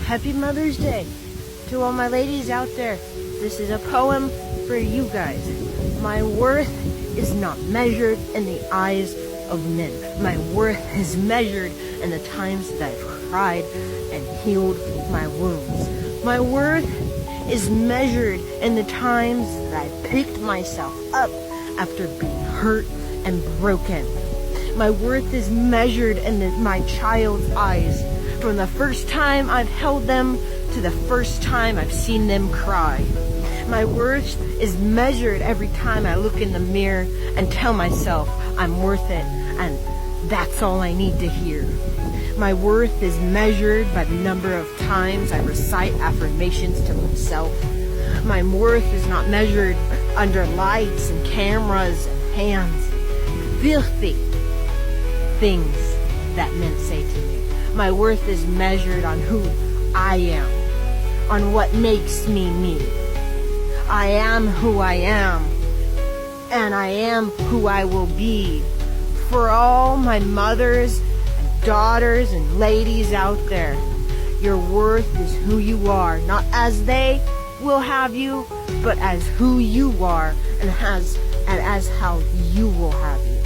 Happy Mother's Day to all my ladies out there. This is a poem for you guys. My worth is not measured in the eyes of men. My worth is measured in the times that I've cried and healed my wounds. My worth is measured in the times that I picked myself up after being hurt and broken. My worth is measured in my child's eyes, from the first time I've held them to the first time I've seen them cry. My worth is measured every time I look in the mirror and tell myself I'm worth it, and that's all I need to hear. My worth is measured by the number of times I recite affirmations to myself. My worth is not measured under lights and cameras and hands. Filthy things that men say to me. My worth is measured on who I am, on what makes me me. I am who I am, and I am who I will be. For all my mothers and daughters and ladies out there, your worth is who you are, not as they will have you, but as who you are, and as how you will have you.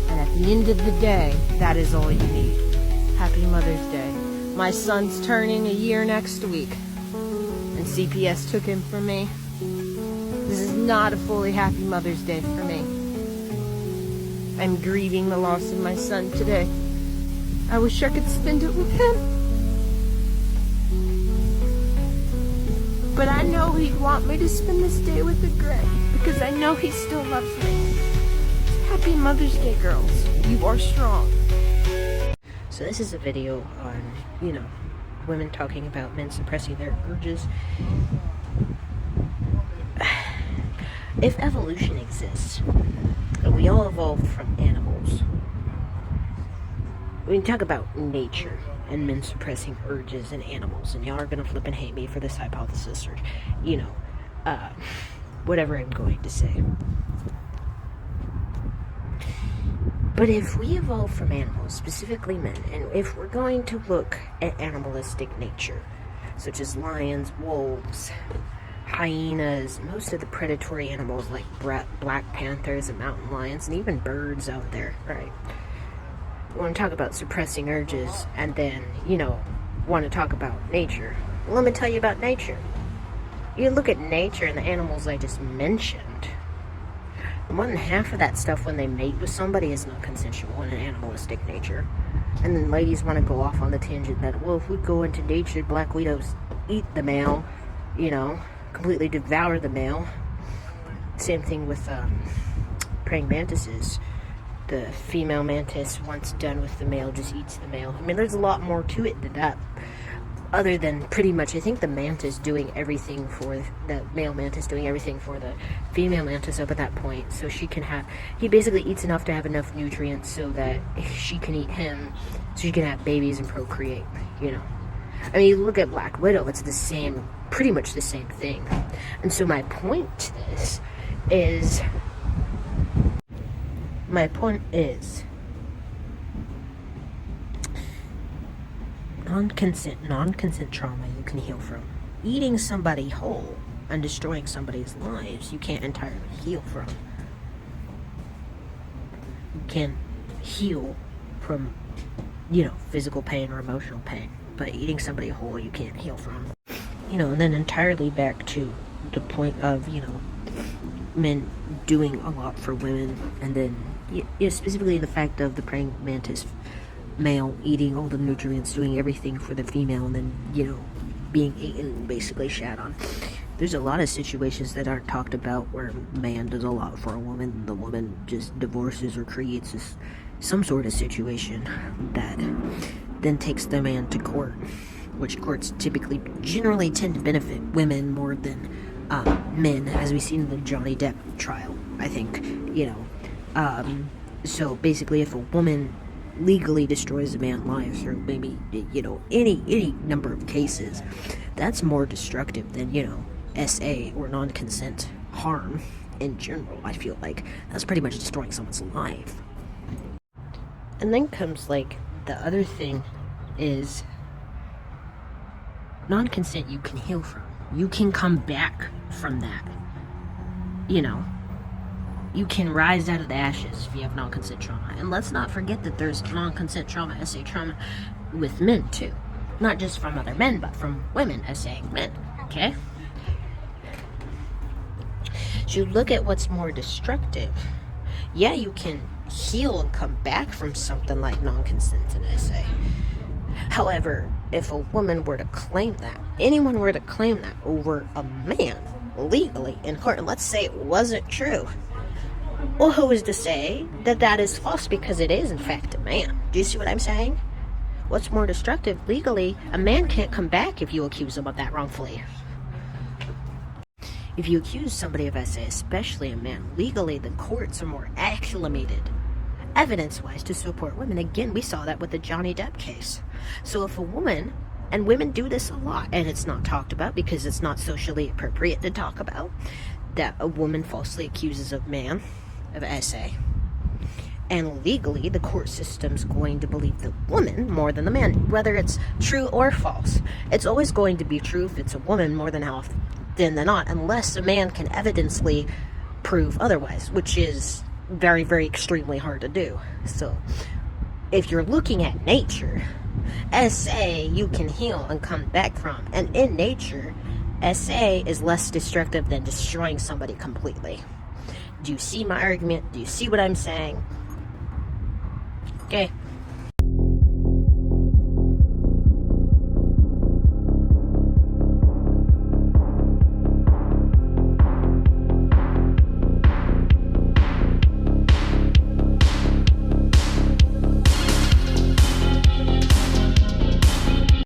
And at the end of the day, that is all you need. Happy Mother's Day. My son's turning a year next week, and CPS took him from me. This is not a fully happy Mother's Day for me. I'm grieving the loss of my son today. I wish I could spend it with him, but I know he'd want me to spend this day with the Gray, because I know he still loves me. Happy Mother's Day, girls. You are strong. So this is a video on, women talking about men suppressing their urges. If evolution exists, and we all evolved from animals, we can talk about nature and men suppressing urges in animals, and y'all are gonna flip and hate me for this hypothesis, or, whatever I'm going to say. But if we evolved from animals, specifically men, and if we're going to look at animalistic nature, such as lions, wolves, hyenas, most of the predatory animals like black panthers and mountain lions, and even birds out there, right? We want to talk about suppressing urges, and then, want to talk about nature. Well, let me tell you about nature. You look at nature and the animals I just mentioned, more than half of that stuff when they mate with somebody is not consensual in an animalistic nature. And then ladies want to go off on the tangent that, well, if we go into nature, black widows eat the male, completely devour the male. Same thing with praying mantises. The female mantis, once done with the male, just eats the male. I mean, there's a lot more to it than that. Other than pretty much, I think the mantis doing everything for the male mantis doing everything for the female mantis up at that point, so he basically eats enough to have enough nutrients so that she can eat him, so she can have babies and procreate. I mean, you look at Black Widow; it's pretty much the same thing. And so my point to this is, non-consent trauma you can heal from. Eating somebody whole and destroying somebody's lives, you can't entirely heal from. You can heal from, physical pain or emotional pain, but eating somebody whole you can't heal from. And then entirely back to the point of, men doing a lot for women, and then, specifically the fact of the praying mantis male eating all the nutrients, doing everything for the female, and then, being eaten, basically shat on. There's a lot of situations that aren't talked about where a man does a lot for a woman, the woman just divorces or creates some sort of situation that then takes the man to court, which courts generally tend to benefit women more than men, as we've seen in the Johnny Depp trial, I think, so basically if a woman legally destroys a man's life through maybe, any number of cases, that's more destructive than, SA or non-consent harm in general. I feel like that's pretty much destroying someone's life. And then comes, the other thing is Non-consent you can heal from. You can come back from that. You know, you can rise out of the ashes if you have non-consent trauma. And let's not forget that there's non-consent trauma, SA trauma, with men too. Not just from other men, but from women SA men, okay? So you look at what's more destructive. Yeah, you can heal and come back from something like non-consent in SA. However, if a woman were to claim that, anyone were to claim that over a man, legally, in court, and let's say it wasn't true, well, who is to say that that is false, because it is, in fact, a man? Do you see what I'm saying? What's more destructive, legally, a man can't come back if you accuse him of that wrongfully. If you accuse somebody of SA, especially a man, legally, the courts are more acclimated, evidence-wise, to support women. Again, we saw that with the Johnny Depp case. So if a woman, and women do this a lot, and it's not talked about because it's not socially appropriate to talk about, that a woman falsely accuses a man of SA, and legally the court system's going to believe the woman more than the man, whether it's true or false. It's always going to be true if it's a woman more than often than not, unless a man can evidently prove otherwise, which is very, very extremely hard to do. So if you're looking at nature, SA you can heal and come back from, and in nature, SA is less destructive than destroying somebody completely. Do you see my argument? Do you see what I'm saying? Okay.